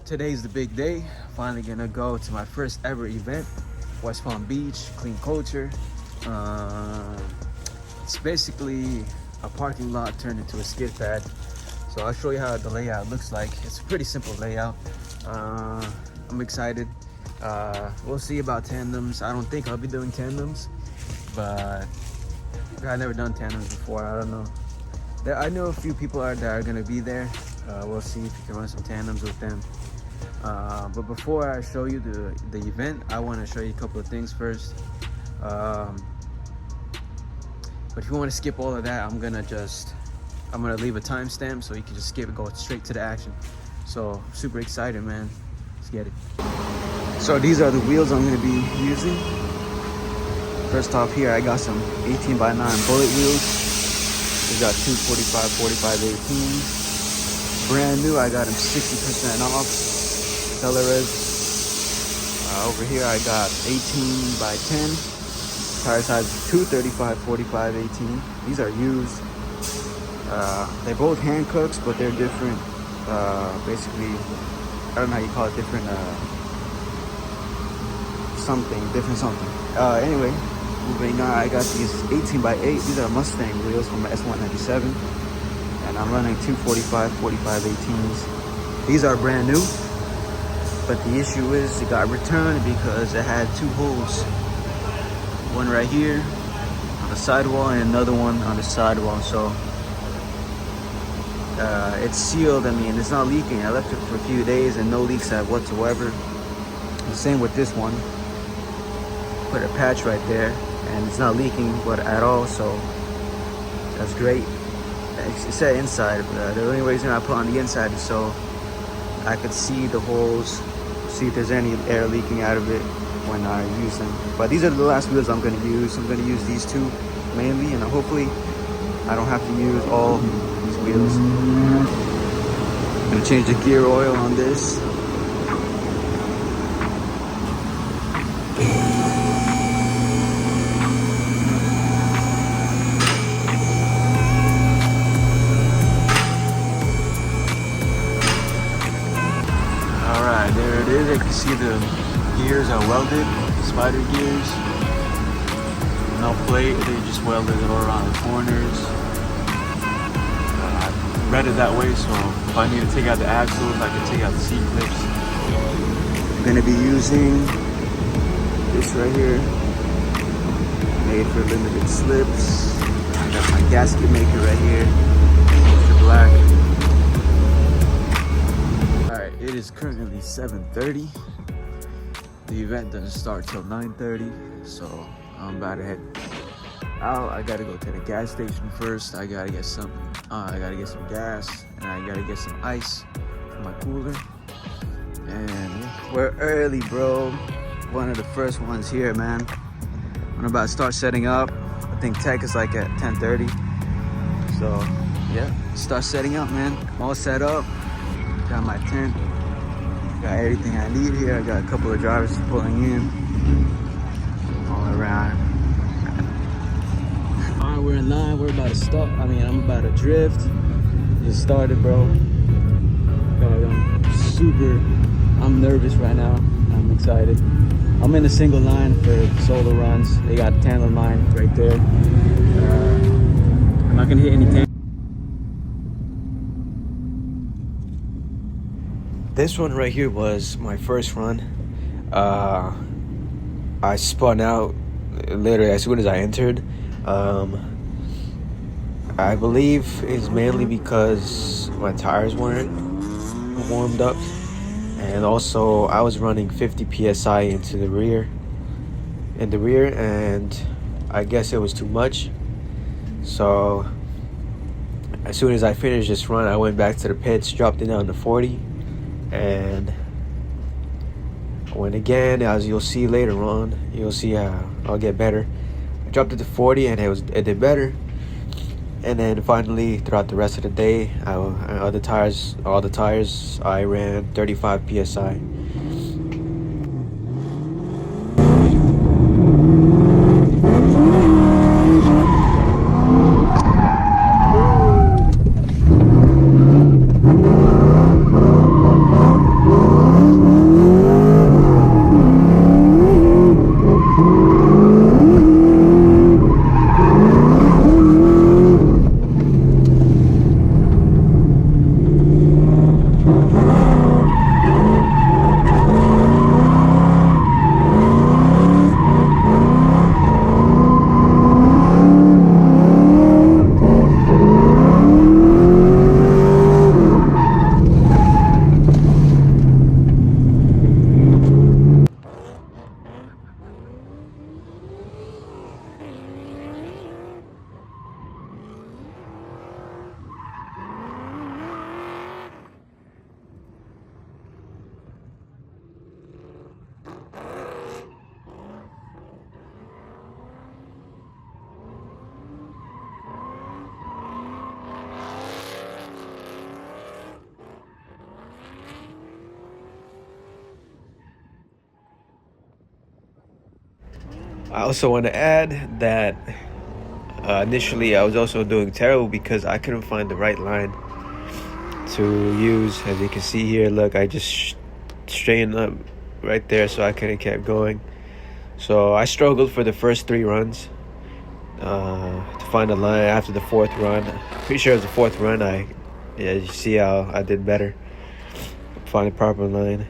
today's the big day. Finally gonna go to my first ever event, West Palm Beach, Clean Culture. It's basically a parking lot turned into a skid pad. So I'll show you how the layout looks like. It's a pretty simple layout. I'm excited. We'll see about tandems. I don't think I'll be doing tandems, but I've never done tandems before. I don't know. I know a few people that are gonna be there. We'll see if you can run some tandems with them. But before I show you the event, I want to show you a couple of things first. But if you want to skip all of that, I'm gonna leave a timestamp so you can just skip it, go straight to the action. So super excited, man. Let's get it. So these are the wheels I'm gonna be using. First off here, I got some 18x9 bullet wheels. We got 245, 45, 18s. Brand new, I got them 60% off. Celeres. Over here, I got 18x10. Tire size 235, 45, 18. These are used. They're both hand cooks, but they're different. Basically, I don't know how you call it, different something. Anyway, moving on, I got these 18x8. These are Mustang wheels from S197. And I'm running 245, 45, 18s. These are brand new. But the issue is it got returned because it had two holes. One right here on the sidewall and another one on the sidewall. So it's sealed. I mean, it's not leaking. I left it for a few days and no leaks whatsoever. The same with this one. Put a patch right there and it's not leaking at all. So that's great. It said inside, but the only reason I put on the inside is so I could see the holes, see if there's any air leaking out of it when I use them. But these are the last wheels I'm going to use. I'm going to use these two mainly, and hopefully I don't have to use all these wheels. I'm going to change the gear oil on this. Alright, there it is. You can see the gears are welded, spider gears. No plate, they just welded it all around the corners. I read it that way, so if I need to take out the axles, I can take out the C-clips. I'm going to be using this right here, made for limited slips. I got my gasket maker right here, extra black. Alright, it is currently 7:30. The event doesn't start till 9:30, so I'm about to head out. I gotta go to the gas station first. I gotta get some gas, and I gotta get some ice for my cooler. And yeah, we're early, bro. One of the first ones here, man. I'm about to start setting up. I think tech is like at 10:30. So yeah, start setting up, man. I'm all set up. Got my tent. Got everything I need here. I got a couple of drivers pulling in all around. All right, we're in line. We're about to start. I'm about to drift. Just started, bro. I'm nervous right now. I'm excited. I'm in a single line for solo runs. They got a tandem line right there. I'm not gonna hit any tandem. This one right here was my first run. I spun out literally as soon as I entered. I believe it's mainly because my tires weren't warmed up, and also I was running 50 psi in the rear, and I guess it was too much. So as soon as I finished this run, I went back to the pits, dropped it down to 40. And when again, as you'll see later on, you'll see how I'll get better. I dropped it to 40 and it did better. And then finally, throughout the rest of the day, all the tires, I ran 35 psi. I also want to add that initially I was also doing terrible because I couldn't find the right line to use. As you can see here, look, I just straightened up right there, so I could have kept going. So I struggled for the first 3 runs to find a line. After the 4th run, pretty sure it was the 4th run, you see how I did better, find a proper line.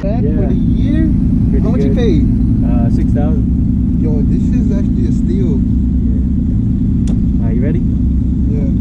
back Yeah. for the year? Pretty How much you good. paid? 6,000. Yo, this is actually a steal. Yeah. You ready? Yeah.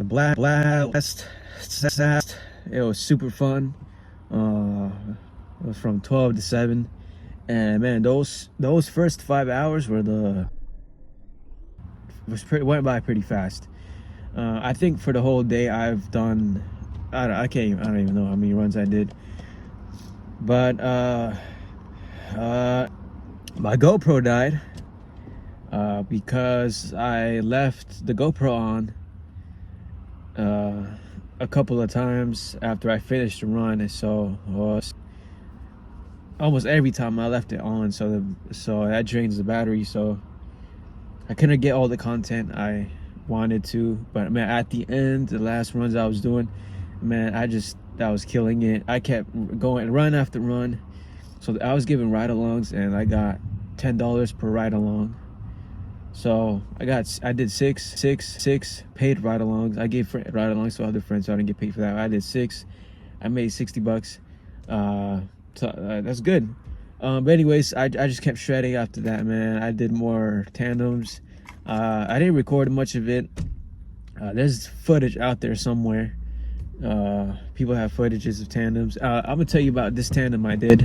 blast. It was super fun. It was from 12 to 7, and man, those first 5 hours went by pretty fast. I think for the whole day I've done, I don't even know how many runs I did, but my GoPro died because I left the GoPro on a couple of times after I finished the run, and so almost every time I left it on, so that drains the battery, so I couldn't get all the content I wanted to. But man, at the end, the last runs I was doing, man, I was killing it. I kept going run after run, so I was giving ride-alongs, and I got $10 per ride-along. So I did six paid ride-alongs. I gave ride-alongs to other friends, so I didn't get paid for that. I did 6. I made $60. So that's good. But anyways, I just kept shredding after that, man. I did more tandems. I didn't record much of it. There's footage out there somewhere. People have footages of tandems. I'm gonna tell you about this tandem I did.